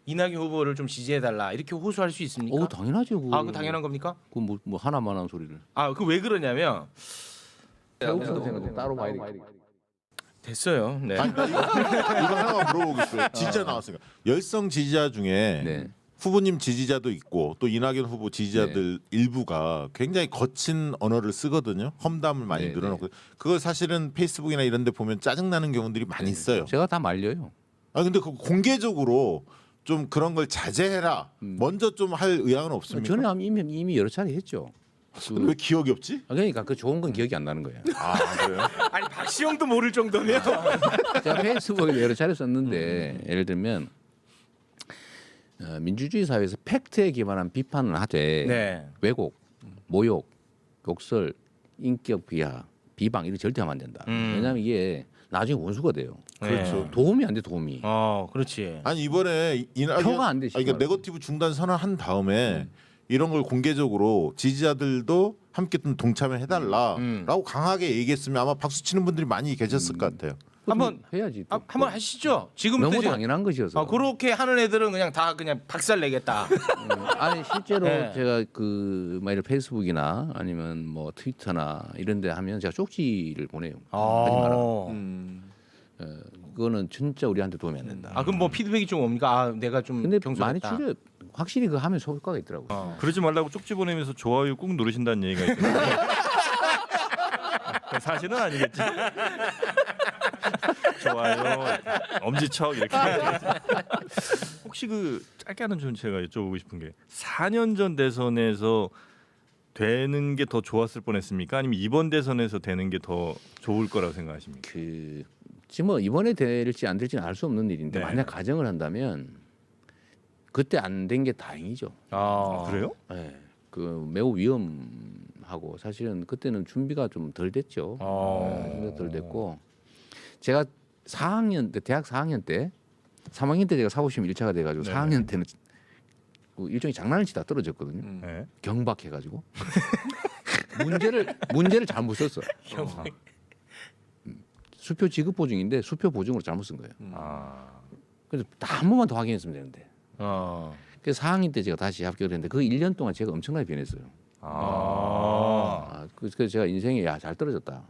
이낙연 후보를 좀 지지해달라 이렇게 호소할 수 있습니까? 오 당연하죠. 그거. 아, 그 당연한 겁니까? 그뭐 하나만한 소리를. 아, 그 왜 그러냐면 태국 선생은 따로 봐야 돼. 됐어요. 네. 아니, 이거 하나 물어보겠어요. 진짜 나왔으니까 열성 지지자 중에 네. 후보님 지지자도 있고 또 이낙연 후보 지지자들 일부가 굉장히 거친 언어를 쓰거든요. 험담을 많이 네, 늘어놓고 그걸 사실은 페이스북이나 이런 데 보면 짜증나는 경우들이 많이 있어요. 제가 다 말려요. 아 근데 그 공개적으로 좀 그런 걸 자제해라. 먼저 좀 할 의향은 없습니까? 저는 이미 여러 차례 했죠. 왜 기억이 없지? 그러니까 그 좋은 건 기억이 안 나는 거예요. 아 그래요? 아니 박시영도 모를 정도면 제가 페이스북에 여러 차례 썼는데 예를 들면 민주주의 사회에서 팩트에 기반한 비판을 하되 네. 왜곡, 모욕, 욕설, 인격 비하, 비방 이런 절대 하면 안 된다. 왜냐하면 이게 나중에 원수가 돼요. 그렇죠. 도움이 안 돼 도움이. 그렇지. 아니 이번에 이낙연 표가 안 되시죠. 그러니까 네거티브 중단 선언한 다음에 이런 걸 공개적으로 지지자들도 함께 좀 동참해달라라고 강하게 얘기했으면 아마 박수 치는 분들이 많이 계셨을 것 같아요. 한번 해야지. 또. 한번 하시죠. 지금부터 너무 이제 당연한 것이어서. 그렇게 하는 애들은 그냥 다 그냥 박살 내겠다. 아니 실제로 네. 제가 그 만일 페이스북이나 아니면 뭐 트위터나 이런데 하면 제가 쪽지를 보내요. 하지 마라. 그거는 진짜 우리한테 도움이 안 된다. 아 그럼 뭐 피드백이 좀 옵니까? 아 내가 좀 근데 많이 경솔했다. 줄여. 확실히 그 하면 효과가 있더라고요. 그러지 말라고 쪽지 보내면서 좋아요 꾹 누르신다는 얘기가 있던데. 사실은 아니겠지. 좋아요, 엄지척 이렇게. 혹시 그 짧게 하는 좀 제가 여쭤보고 싶은 게 4년 전 대선에서 되는 게 더 좋았을 뻔했습니까? 아니면 이번 대선에서 되는 게 더 좋을 거라고 생각하십니까? 그 지금 뭐 이번에 될지 안 될지는 알 수 없는 일인데 네. 만약 가정을 한다면 그때 안 된 게 다행이죠. 그래요? 네. 그 매우 위험하고 사실은 그때는 준비가 좀 덜 됐죠. 준비가 덜 됐고 제가 4학년 때 대학 4학년 때 3학년 때 제가 사고시험 1차가 돼가지고 네. 4학년 때는 그 일종의 장난을 치다 떨어졌거든요. 네. 경박해가지고 문제를 잘못 썼어. 수표 지급 보증인데 수표 보증으로 잘못 쓴 거예요. 그래서 다 한 번만 더 확인했으면 되는데. 그래서 4학년 때 제가 다시 합격을 했는데 그 1년 동안 제가 엄청나게 변했어요. 그래서 제가 인생에 잘 떨어졌다.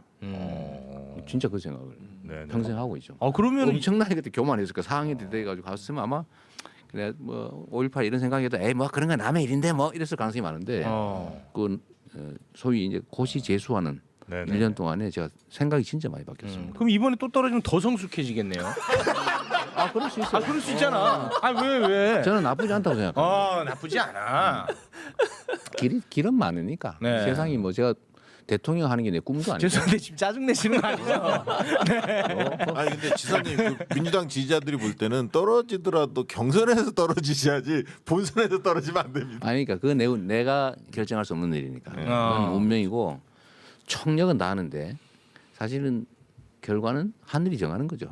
진짜 그 생각을 네, 네. 평생 하고 있죠. 그러면 엄청나게 그때 교만했을까. 4학년 때 돼가지고 갔으면 아마 그래 뭐 5.18 이런 생각해도 에이 뭐 그런 건 남의 일인데 뭐 이랬을 가능성이 많은데 그 소위 이제 고시 재수하는 네, 네. 1년 동안에 제가 생각이 진짜 많이 바뀌었습니다. 그럼 이번에 또 떨어지면 더 성숙해지겠네요. 그럴 수 있어요. 그럴 수 있잖아. 왜? 저는 나쁘지 않다고 생각합니다. 나쁘지 않아. 길은 많으니까 네. 세상이 뭐 제가 대통령 하는 게 내 꿈도 아니고. 죄송한데 지금 짜증 내시는 거 아니죠? 아니 근데 지사님 그 민주당 지지자들이 볼 때는 떨어지더라도 경선에서 떨어지셔야지 본선에서 떨어지면 안 됩니다. 아니 그러니까 그건 내가 결정할 수 없는 일이니까. 그건 운명이고 총력은 다 하는데 사실은 결과는 하늘이 정하는 거죠.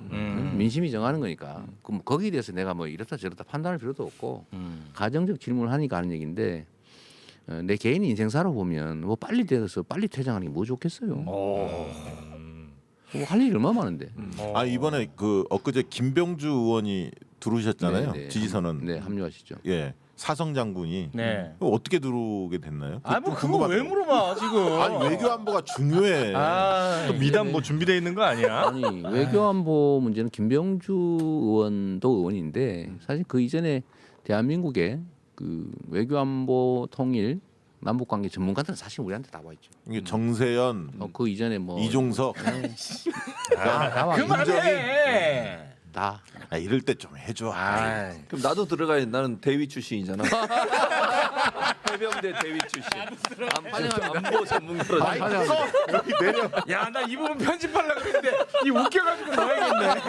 민심이 정하는 거니까. 그럼 거기에 대해서 내가 뭐 이렇다 저렇다 판단할 필요도 없고 가정적 질문을 하니까 하는 얘기인데 내 개인 인생사로 보면 뭐 빨리 되어서 빨리 퇴장하는 게 뭐 좋겠어요. 할 일이 얼마나 많은데. 아 이번에 그 엊그제 김병주 의원이 들어오셨잖아요. 네, 네. 지지선언. 네, 합류하시죠. 예. 사성 장군이 네. 어떻게 들어오게 됐나요? 아 뭐 좀 그거 왜 궁금하더라고요. 물어봐 지금? 아니 외교 안보가 중요해. 아, 또 미담 뭐 준비되어 있는 거 아니야? 아니 외교안보 문제는 김병주 의원도 의원인데 사실 그 이전에 대한민국의 그 외교안보 통일 남북관계 전문가들은 사실 우리한테 다 와 있죠. 이게 정세현, 그 이전에 뭐 이종석. 다 와. 그만해. 다. 아, 이럴 때 좀 해줘. 아, 그럼 나도 들어가야 나는 대위 출신이잖아. 해병대 대위 출신. 안보 전문가로. 여기 내려. 야 나 이 부분 편집하려고 했는데 이 웃겨가지고 넣어야겠네.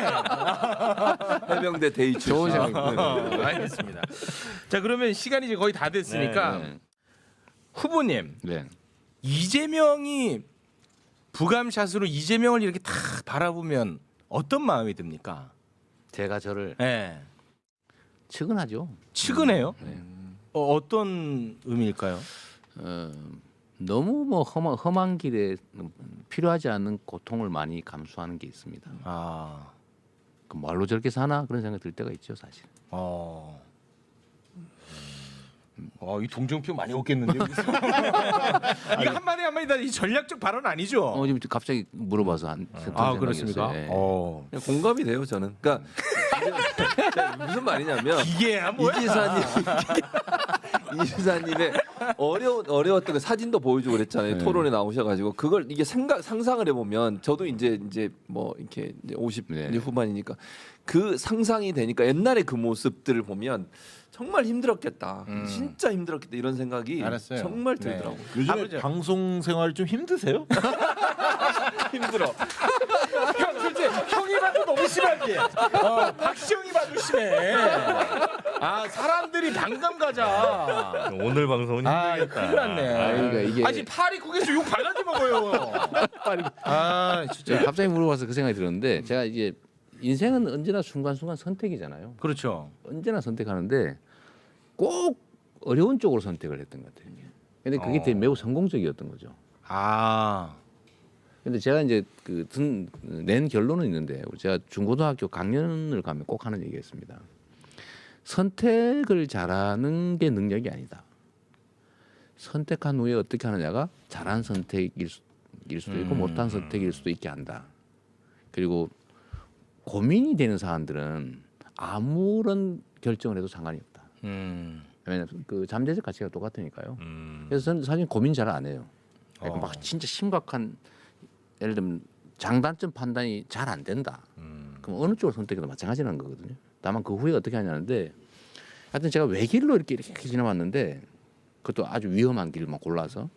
해병대 대위 출신. 좋은 생각입니다. 알겠습니다. 자 그러면 시간이 이제 거의 다 됐으니까 네. 후보님 네. 이재명이 부감샷으로 이재명을 이렇게 다 바라보면 어떤 마음이 듭니까? 제가 저를 네. 측은하죠. 측은해요. 네. 어떤 의미일까요? 너무 뭐 험한 길에 필요하지 않은 고통을 많이 감수하는 게 있습니다. 아, 그 말로 저렇게 사나 그런 생각이 들 때가 있죠, 사실. 이 동정표 많이 얻겠는데 여기서. 이거 한마디 한마디 다 이 전략적 발언 아니죠? 지금 갑자기 물어봐서 한 아 그렇습니까? 네. 어. 공감이 돼요 저는. 그러니까 무슨 말이냐면 이게야 뭐야? 이지사님의 어려웠던 그 사진도 보여주고 그랬잖아요. 토론에 나오셔가지고 그걸 이게 상상을 해보면 저도 이제 뭐 이렇게 이제 50 네. 이제 후반이니까 그 상상이 되니까 옛날에 그 모습들을 보면 정말 힘들었겠다. 진짜 힘들었겠다 이런 생각이 알았어요. 정말 네. 들더라고요. 요즘에 아버지. 방송 생활 좀 힘드세요? 힘들어. 형 솔직히 형이 봐도 너무 심하지. 박시영이 봐도 심해. 아 사람들이 방감 가자. 오늘 방송은 아 힘들겠다. 큰일 났네. 그러니까 이게- 아직 파리 국에서 욕 바가지 먹어요. 아 진짜. 갑자기 물어봐서 그 생각이 들었는데 제가 이제 인생은 언제나 순간순간 선택이잖아요. 그렇죠. 언제나 선택하는데 꼭 어려운 쪽으로 선택을 했던 것 같아요. 근데 그게 되게 매우 성공적이었던 거죠. 아 근데 제가 이제 낸 결론은 있는데 제가 중고등학교 강연을 가면 꼭 하는 얘기였습니다. 선택을 잘하는 게 능력이 아니다. 선택한 후에 어떻게 하느냐가 잘한 선택일 수도 있고 못한 선택일 수도 있게 한다. 그리고 고민이 되는 사람들은 아무런 결정을 해도 상관이 없다. 왜냐하면 그 잠재적 가치가 똑같으니까요. 그래서 저는 사실 고민 잘 안 해요. 그러니까 막 진짜 심각한 예를 들면 장단점 판단이 잘 안 된다. 그럼 어느 쪽을 선택해도 마찬가지라는 거거든요. 다만 그 후에 어떻게 하냐는데 하여튼 제가 외길로 이렇게 지나왔는데 그것도 아주 위험한 길만 골라서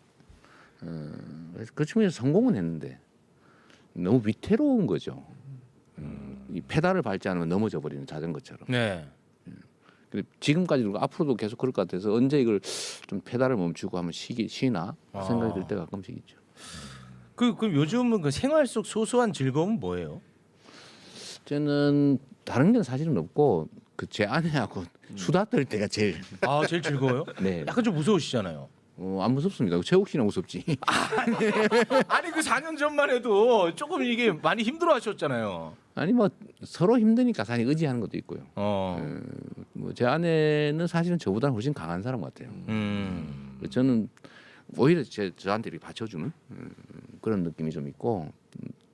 그래서 그 측면에서 성공은 했는데 너무 위태로운 거죠. 이 페달을 밟지 않으면 넘어져 버리는 자전거처럼. 네. 근데 지금까지도 그렇고 앞으로도 계속 그럴 것 같아서 언제 이걸 좀 페달을 멈추고 하면 쉬나 생각이 들 때가 가끔씩 있죠. 그럼 요즘은 그 생활 속 소소한 즐거움은 뭐예요? 저는 다른 건 사실은 없고 그 제 아내하고 수다 떨 때가 제일 아 제일 즐거워요? 네. 약간 좀 무서우시잖아요. 안 무섭습니다. 최욱 씨나 무섭지. 아니 그 4년 전만 해도 조금 이게 많이 힘들어하셨잖아요. 아니 뭐 서로 힘드니까 사실 의지하는 것도 있고요. 뭐 제 아내는 사실은 저보다는 훨씬 강한 사람 같아요. 저는 오히려 저한테 이렇게 받쳐주는 그런 느낌이 좀 있고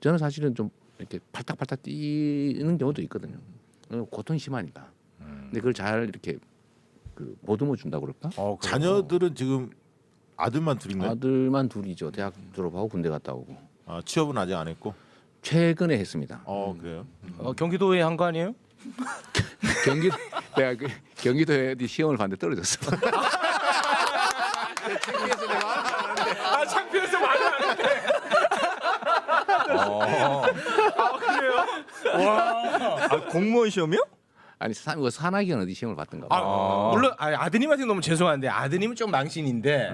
저는 사실은 좀 이렇게 팔딱팔딱 뛰는 경우도 있거든요. 고통이 심하니까. 근데 그걸 잘 이렇게 보듬어 준다고 그럴까? 자녀들은 지금 아들만 둘인가요? 아들만 둘이죠. 대학 졸업하고 군대 갔다 오고. 아, 취업은 아직 안 했고. 최근에 했습니다. 그래요? 경기도에 한 거 아니에요? 내가 경기도에 어디 시험을 봤는데 떨어졌어. 아 창피해서 말을 안 했대. 그래요? 와. 공무원 시험이요? 아니 산학연 어디 시험을 봤던가 봐. 물론 아드님한테 너무 죄송한데 아드님은 좀 망신인데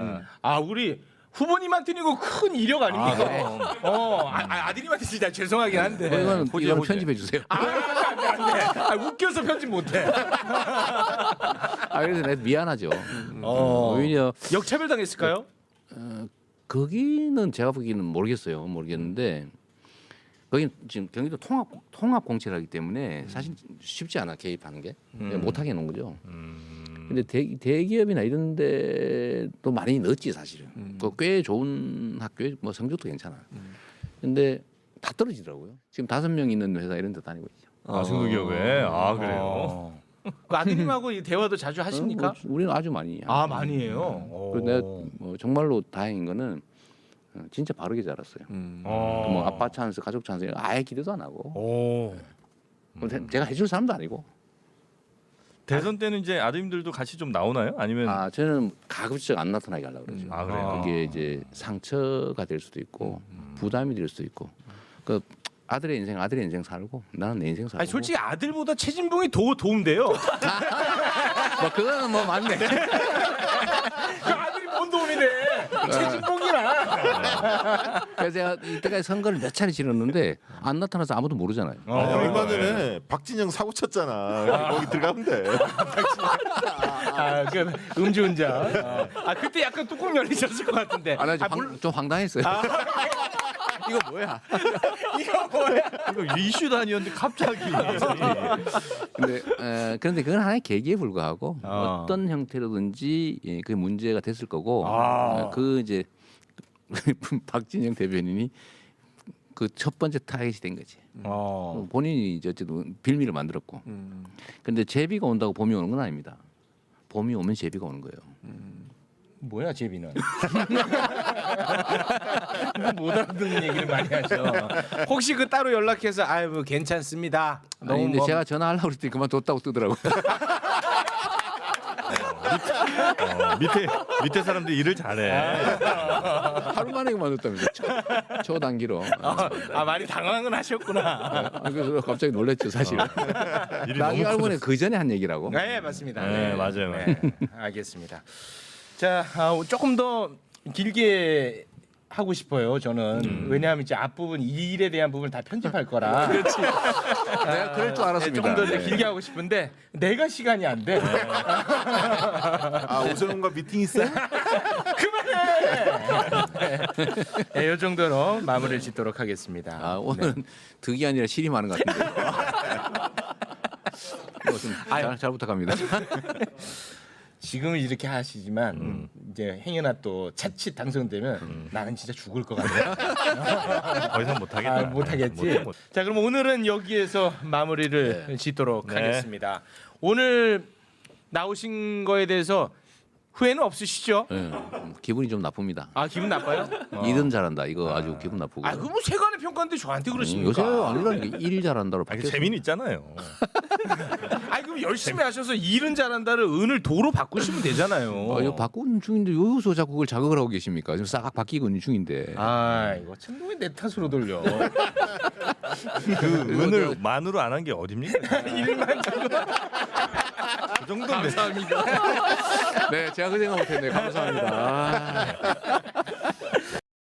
우리 후보님한테는 이거 큰 이력 아닙니까? 아드님한테 진짜 죄송하긴 한데. 이거는 호재, 이거는 호재. 편집해 주세요. 안돼. 웃겨서 편집 못해. 그래서 내가 미안하죠. 오히려 역차별 당했을까요? 거기는 제가 보기에는 모르겠는데 거긴 지금 경기도 통합 공채라기 때문에 사실 쉽지 않아 개입하는 게 못 하게 놓은 거죠. 근데 대기업이나 이런 데도 많이 넣었지 사실은. 꽤 좋은 학교에 뭐 성적도 괜찮아. 근데 다 떨어지더라고요. 지금 5명 있는 회사 이런 데 다니고 있죠. 아 중소기업에 아 그래요. 그 아드님하고 이 대화도 자주 하십니까? 우리는 아주 많이. 아 많이 해요. 그리고 내가 뭐 정말로 다행인 거는 진짜 바르게 자랐어요. 뭐 아빠 찬스, 가족 찬스 아예 기대도 안 하고. 오. 제가 해줄 사람도 아니고. 대선 때는 이제 아드님들도 같이 좀 나오나요? 아니면 아 저는 가급적 안 나타나게 하려고 그러죠. 아, 그래요? 그게 이제 상처가 될 수도 있고 부담이 될 수도 있고. 그 아들의 인생 살고 나는 내 인생 살고. 아니 솔직히 아들보다 최진봉이 더 도움돼요. 뭐 그거는 뭐 맞네. 그 아들이 뭔 도움이 돼? 최진봉이나. 그래서 제가 이때까지 선거를 몇 차례 치렀는데 안 나타나서 아무도 모르잖아요. 얼마 전에 박진영 사고 쳤잖아. 거기 들어가면 돼. 아그 음주운전. 아 그때 약간 뚜껑 열리셨을 것 같은데. 아, 나 좀 황당했어요. 이거 뭐야? 이거 뭐야? 이거 이슈도 아니었는데 갑자기. 그런데 그건 하나의 계기에 불과하고 어떤 형태로든지 그게 문제가 됐을 거고 그 이제 박진영 대변인이 그 첫 번째 타겟이 된 거지. 본인이 이제 어쨌든 빌미를 만들었고. 그런데 제비가 온다고 봄이 오는 건 아닙니다. 봄이 오면 제비가 오는 거예요. 뭐야 제비는? 못 알아듣는 얘기를 많이 하죠. 혹시 그 따로 연락해서 아유 뭐 괜찮습니다. 아니 근데 제가 전화하려고 그랬더니 그만뒀다고 뜨더라고요. 밑에 사람들이 일을 잘해. 하루 만에 그만뒀답니다. 초단기로. 많이 당황은 하셨구나. 그래서 갑자기 놀랬죠 사실. 일이 나중에 너무 알고 보니 그 전에 한 얘기라고. 네 맞습니다. 네, 맞아요. 네, 알겠습니다. 자 조금 더 길게 하고 싶어요. 저는 왜냐하면 이제 앞부분 이 일에 대한 부분 다 편집할 거라. 그렇지. 내가 그럴 줄 알았습니다. 조금 더 이제 네. 길게 하고 싶은데 내가 시간이 안 돼. 아 오세훈과 미팅 있어요? 네, 이 정도로 마무리를 짓도록 하겠습니다. 오늘은 득이 아니라 실이 많은 것 같은데. 잘 부탁합니다. 지금은 이렇게 하시지만 이제 행여나 또 자칫 당선되면 나는 진짜 죽을 것 같아요. 더 이상 못하겠다. 못하겠지. 자 그럼 오늘은 여기에서 마무리를 짓도록 네. 하겠습니다. 오늘 나오신 거에 대해서 후회는 없으시죠? 네, 기분이 좀 나쁩니다. 아 기분 나빠요? 일은 잘한다. 이거 아주 기분 나쁘고. 아 그거 뭐 세간의 평가인데 저한테 그러십니까? 요새 아니라니까 일 잘한다로 아니, 바뀌었어. 재미는 있잖아요. 아니 그럼 열심히 하셔서 일은 잘한다를 은을 도로 바꾸시면 되잖아요. 이거 바꾸는 중인데 요새 자꾸 그걸 자극을 하고 계십니까? 지금 싹 바뀌고 있는 중인데. 아 이거 참 왜 내 탓으로 돌려? 그 은을 만으로 안 한 게 어딥니까? 일만 좀 그 정도면 감사합니다. 네, 제가 그 생각 못했네. 감사합니다.